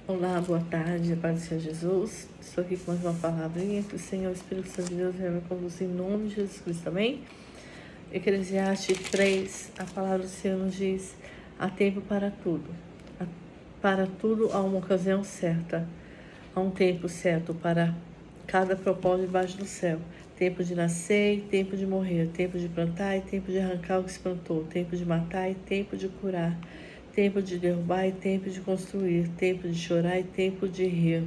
Olá, boa tarde, a paz do Senhor Jesus. Estou aqui com mais uma palavrinha que o Senhor, o Espírito Santo de Deus, vai me conduzir em nome de Jesus Cristo, amém? Eclesiastes 3, a palavra do Senhor nos diz: há tempo para tudo. Para tudo há uma ocasião certa. Há um tempo certo para cada propósito debaixo do céu. Tempo de nascer e tempo de morrer. Tempo de plantar e tempo de arrancar o que se plantou. Tempo de matar e tempo de curar. Tempo de derrubar e tempo de construir. Tempo de chorar e tempo de rir.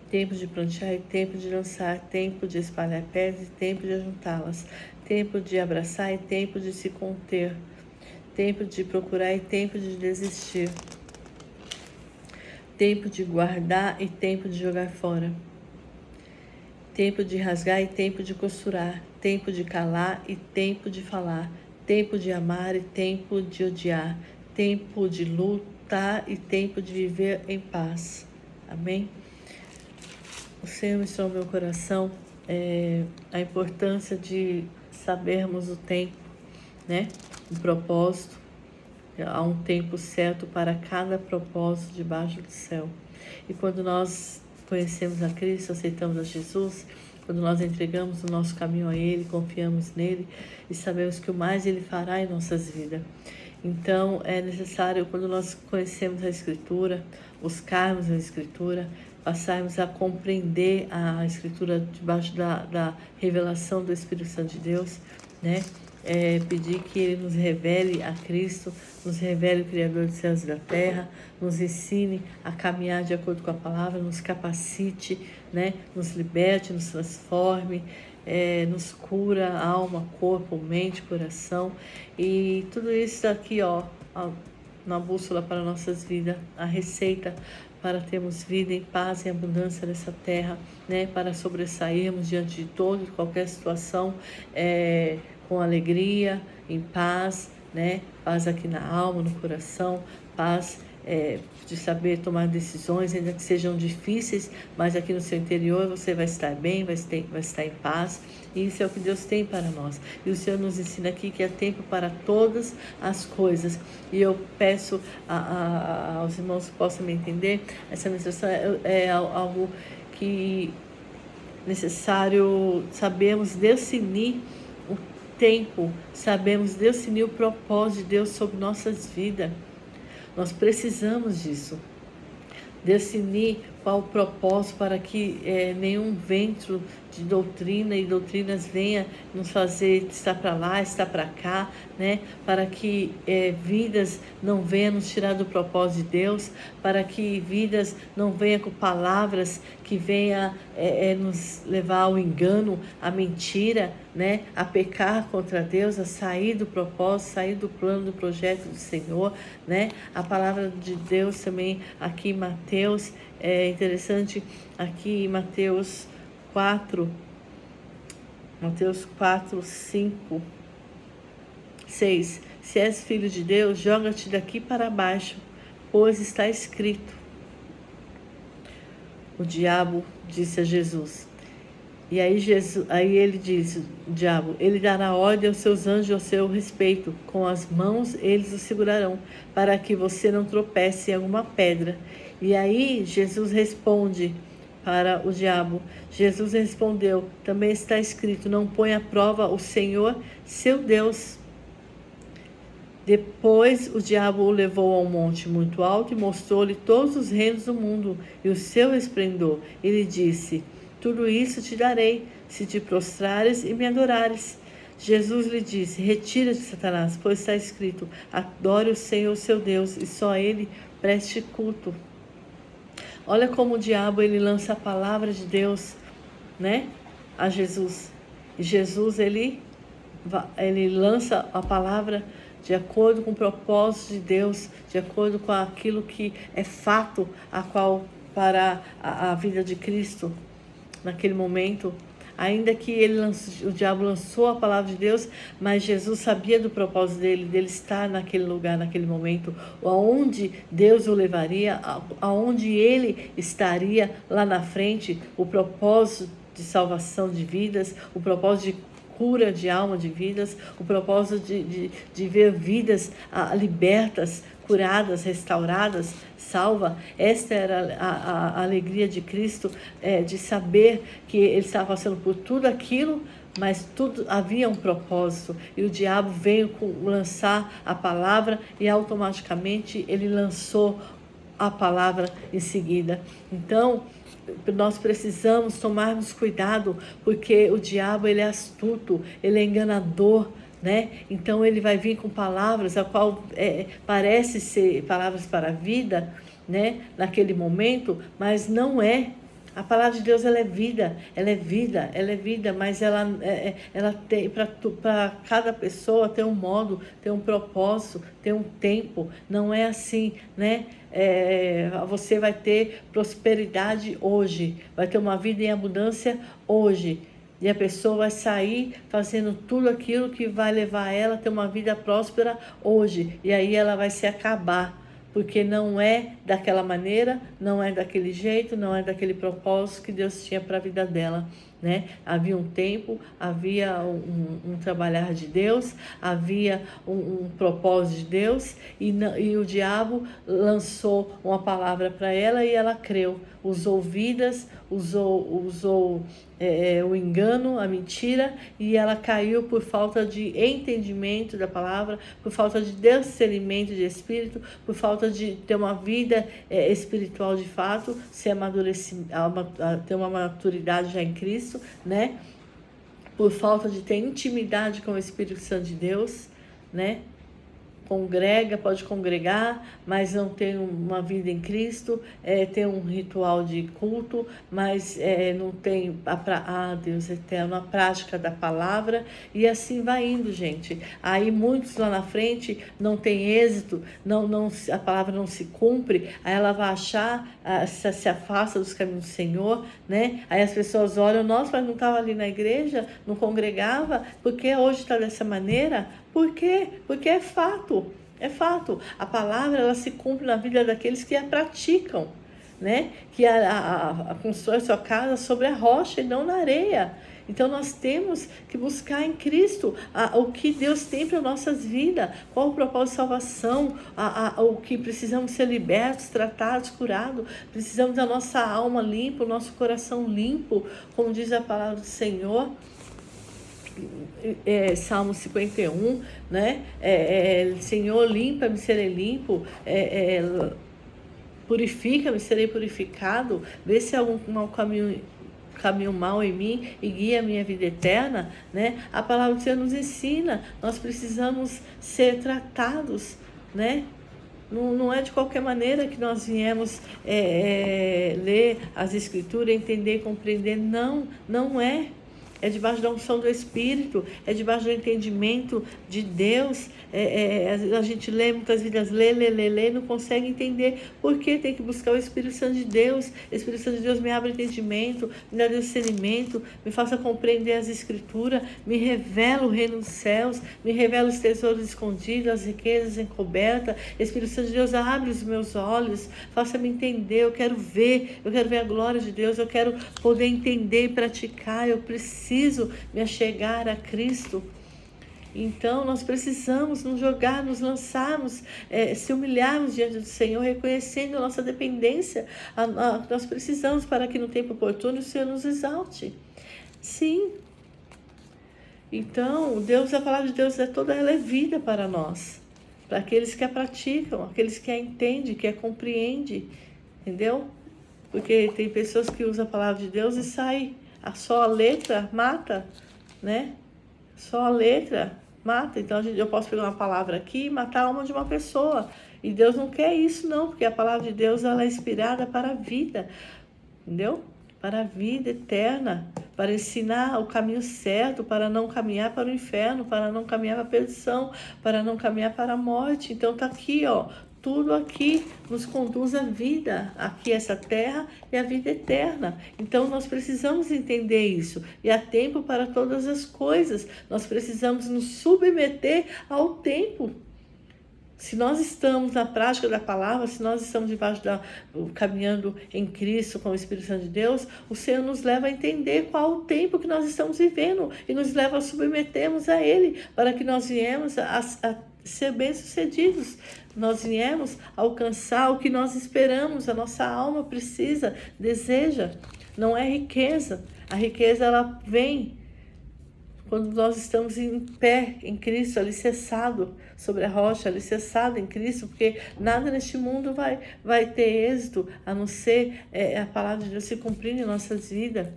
Tempo de plantar e tempo de lançar. Tempo de espalhar pedras e tempo de ajuntá-las. Tempo de abraçar e tempo de se conter. Tempo de procurar e tempo de desistir. Tempo de guardar e tempo de jogar fora. Tempo de rasgar e tempo de costurar. Tempo de calar e tempo de falar. Tempo de amar e tempo de odiar. Tempo de lutar e tempo de viver em paz. Amém? O Senhor mostrou no meu coração a importância de sabermos o tempo, né? O propósito. Há um tempo certo para cada propósito debaixo do céu. E quando nós conhecemos a Cristo, aceitamos a Jesus, quando nós entregamos o nosso caminho a Ele, confiamos nele e sabemos que o mais Ele fará em nossas vidas. Então, é necessário, quando nós conhecemos a Escritura, buscarmos a Escritura, passarmos a compreender a Escritura debaixo da revelação do Espírito Santo de Deus, né? Pedir que Ele nos revele a Cristo, nos revele o Criador dos céus e da terra, nos ensine a caminhar de acordo com a palavra, nos capacite, né? Nos liberte, nos transforme, nos cura alma, corpo, mente, coração. E tudo isso aqui, na bússola para nossas vidas, a receita para termos vida em paz e abundância nessa terra, né? Para sobressairmos diante de toda e qualquer situação, com alegria, em paz, né? Paz aqui na alma, no coração, paz de saber tomar decisões, ainda que sejam difíceis, mas aqui no seu interior você vai estar bem, vai estar em paz. E isso é o que Deus tem para nós. E o Senhor nos ensina aqui que há tempo para todas as coisas. E eu peço aos irmãos que possam me entender, essa ministração é algo que necessário sabermos definir o tempo, sabemos definir o propósito de Deus sobre nossas vidas. Nós precisamos disso. Definir qual o propósito para que nenhum vento de doutrina e doutrinas venha nos fazer estar para lá, estar para cá, né? Para que vidas não venham nos tirar do propósito de Deus, para que vidas não venham com palavras que venham nos levar ao engano, à mentira, né? A pecar contra Deus, a sair do propósito, sair do plano, do projeto do Senhor, né? A palavra de Deus também aqui em Mateus, é interessante aqui em Mateus 4, 5, 6. Se és filho de Deus, joga-te daqui para baixo, pois está escrito. O diabo disse a Jesus. E aí ele disse, o diabo, ele dará ordem aos seus anjos ao seu respeito, com as mãos eles o segurarão, para que você não tropece em alguma pedra. E aí Jesus responde para o diabo. Jesus respondeu, também está escrito, não põe à prova o Senhor, seu Deus. Depois o diabo o levou a um monte muito alto e mostrou-lhe todos os reinos do mundo e o seu esplendor. Ele disse, tudo isso te darei, se te prostrares e me adorares. Jesus lhe disse, retira-te, Satanás, pois está escrito, adore o Senhor, seu Deus, e só a Ele preste culto. Olha como o diabo ele lança a palavra de Deus, né, a Jesus. E Jesus ele lança a palavra de acordo com o propósito de Deus, de acordo com aquilo que é fato para a vida de Cristo naquele momento. Ainda que o diabo lançou a palavra de Deus, mas Jesus sabia do propósito dele estar naquele lugar, naquele momento, aonde Deus o levaria, aonde ele estaria lá na frente, o propósito de salvação de vidas, o propósito de cura de alma, de vidas, o propósito de ver vidas libertas, curadas, restauradas, salva. Esta era a alegria de Cristo, de saber que ele estava passando por tudo aquilo, mas tudo havia um propósito, e o diabo veio lançar a palavra, e automaticamente ele lançou a palavra em seguida. Então, nós precisamos tomarmos cuidado, porque o diabo, ele é astuto, ele é enganador, né? Então ele vai vir com palavras a qual parece ser palavras para a vida, né? Naquele momento, mas não é. A palavra de Deus, ela é vida, ela é vida, ela é vida, mas ela tem, para cada pessoa tem um modo, tem um propósito, tem um tempo. Não é assim, né? Você vai ter prosperidade hoje, vai ter uma vida em abundância hoje, e a pessoa vai sair fazendo tudo aquilo que vai levar ela a ter uma vida próspera hoje, e aí ela vai se acabar, porque não é daquela maneira, não é daquele jeito, não é daquele propósito que Deus tinha para a vida dela, né? Havia um tempo, havia um trabalhar de Deus, havia um propósito de Deus, e o diabo lançou uma palavra para ela e ela creu, usou vidas, usou o engano, a mentira, e ela caiu por falta de entendimento da palavra, por falta de discernimento de espírito, por falta de ter uma vida espiritual de fato, ter uma maturidade já em Cristo, né? Por falta de ter intimidade com o Espírito Santo de Deus, né? Congrega, pode congregar, mas não tem uma vida em Cristo, tem um ritual de culto, mas não tem Deus eterno, a prática da palavra, e assim vai indo, gente. Aí muitos lá na frente não tem êxito, a palavra não se cumpre, aí ela vai achar, se afasta dos caminhos do Senhor, né? Aí as pessoas olham, nossa, mas não estava ali na igreja, não congregava, porque hoje está dessa maneira? Por quê? Porque é fato, é fato. A palavra, ela se cumpre na vida daqueles que a praticam, né? Que constrói sua casa sobre a rocha e não na areia. Então nós temos que buscar em Cristo o que Deus tem para nossas vidas, qual o propósito de salvação, o que precisamos ser libertos, tratados, curados, precisamos da nossa alma limpa, o nosso coração limpo, como diz a palavra do Senhor. Salmo 51, né? Senhor, limpa-me, serei limpo, purifica-me, serei purificado, vê se há algum mau caminho mal em mim e guia a minha vida eterna, né? A palavra do Senhor nos ensina, nós precisamos ser tratados, né? Não é de qualquer maneira que nós viemos ler as Escrituras, entender, compreender, não é. É debaixo da unção do Espírito, é debaixo do entendimento de Deus. A gente lê, muitas vidas lê, não consegue entender. Por que tem que buscar o Espírito Santo de Deus? O Espírito Santo de Deus me abre entendimento, me dá discernimento, me faça compreender as Escrituras, me revela o reino dos céus, me revela os tesouros escondidos, as riquezas encobertas. Espírito Santo de Deus, abre os meus olhos, faça-me entender, eu quero ver a glória de Deus, eu quero poder entender e praticar, eu preciso me achegar a Cristo. Então nós precisamos nos jogar, nos lançarmos, se humilharmos diante do Senhor, reconhecendo a nossa dependência. Nós precisamos, para que no tempo oportuno o Senhor nos exalte. Sim. Então a palavra de Deus ela é vida para nós, para aqueles que a praticam, aqueles que a entendem, que a compreendem, entendeu? Porque tem pessoas que usam a palavra de Deus e saem, só a letra mata, né? Só a letra mata. Então eu posso pegar uma palavra aqui e matar a alma de uma pessoa. E Deus não quer isso, não, porque a palavra de Deus ela é inspirada para a vida, entendeu? Para a vida eterna, para ensinar o caminho certo, para não caminhar para o inferno, para não caminhar para a perdição, para não caminhar para a morte. Então tá aqui, ó. Tudo aqui nos conduz à vida, aqui essa terra e a vida eterna. Então nós precisamos entender isso. E há tempo para todas as coisas. Nós precisamos nos submeter ao tempo. Se nós estamos na prática da palavra, se nós estamos caminhando em Cristo com o Espírito Santo de Deus, o Senhor nos leva a entender qual o tempo que nós estamos vivendo e nos leva a submetermos a Ele, para que nós viemos a ser bem-sucedidos. Nós viemos alcançar o que nós esperamos, a nossa alma precisa, deseja. Não é riqueza. A riqueza, ela vem quando nós estamos em pé em Cristo, alicerçado sobre a rocha, alicerçado em Cristo, porque nada neste mundo vai ter êxito, a não ser a palavra de Deus se cumprir em nossas vidas,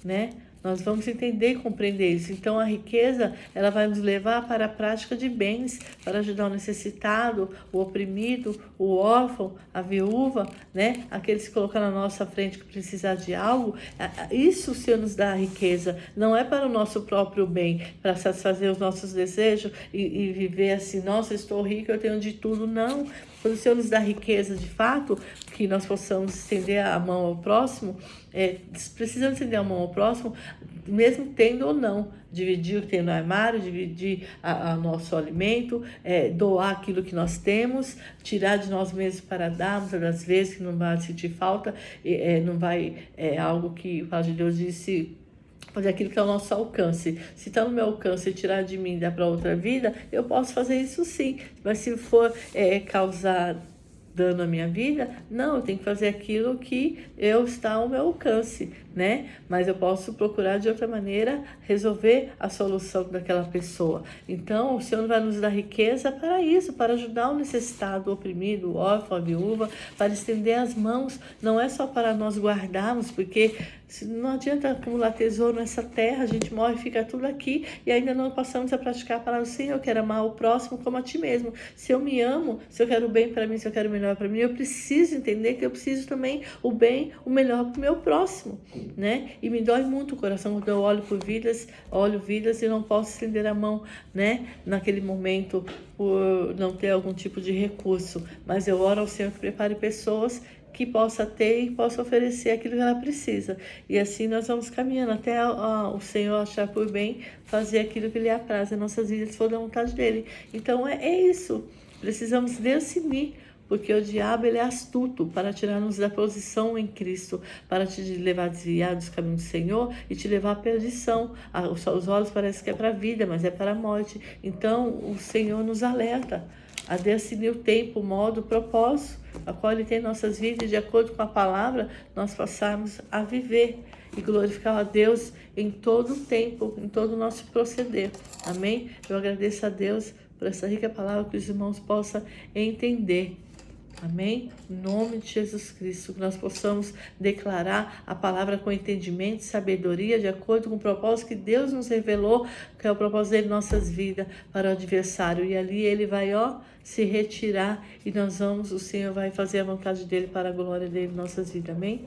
né? Nós vamos entender e compreender isso. Então, a riqueza, ela vai nos levar para a prática de bens, para ajudar o necessitado, o oprimido, o órfão, a viúva, né? Aqueles que colocam na nossa frente que precisar de algo. Isso o Senhor nos dá a riqueza. Não é para o nosso próprio bem, para satisfazer os nossos desejos e viver assim, nossa, eu estou rico, eu tenho de tudo. Não. Quando o Senhor nos dá riqueza de fato, que nós possamos estender a mão ao próximo, precisamos estender a mão ao próximo, mesmo tendo ou não, dividir o que tem no armário, dividir o nosso alimento, doar aquilo que nós temos, tirar de nós mesmos para dar, muitas das vezes que não vai sentir falta, não vai, algo que o Pai de Deus disse, fazer aquilo que é o nosso alcance. Se está no meu alcance tirar de mim e dar para outra vida, eu posso fazer isso sim. Mas se for causar dano à minha vida, não, eu tenho que fazer aquilo que está ao meu alcance, né? Mas eu posso procurar de outra maneira resolver a solução daquela pessoa. Então, o Senhor vai nos dar riqueza para isso, para ajudar o necessitado, o oprimido, o órfão, a viúva, para estender as mãos. Não é só para nós guardarmos, porque não adianta acumular tesouro nessa terra, a gente morre e fica tudo aqui e ainda não passamos a praticar a palavra do Senhor. Eu quero amar o próximo como a ti mesmo. Se eu me amo, se eu quero o bem para mim, se eu quero o melhor para mim, eu preciso entender que eu preciso também o bem, o melhor para o meu próximo, né? E me dói muito o coração quando eu olho vidas e não posso estender a mão, né? Naquele momento, por não ter algum tipo de recurso. Mas eu oro ao Senhor que prepare pessoas que possa ter e possa oferecer aquilo que ela precisa. E assim nós vamos caminhando até o Senhor achar por bem fazer aquilo que lhe apraz em nossas vidas, se for da vontade dele. Então é isso. Precisamos definir, porque o diabo ele é astuto para tirar-nos da posição em Cristo, para te levar a desviar dos caminhos do Senhor e te levar à perdição. Os olhos parecem que é para a vida, mas é para a morte. Então o Senhor nos alerta a definir o tempo, o modo, o propósito, a qual Ele tem em nossas vidas, de acordo com a palavra, nós passarmos a viver e glorificar a Deus em todo o tempo, em todo o nosso proceder. Amém? Eu agradeço a Deus por essa rica palavra que os irmãos possam entender. Amém? Em nome de Jesus Cristo, que nós possamos declarar a palavra com entendimento e sabedoria, de acordo com o propósito que Deus nos revelou, que é o propósito dele em nossas vidas, para o adversário. E ali ele vai, se retirar e o Senhor vai fazer a vontade dele para a glória dele em nossas vidas. Amém?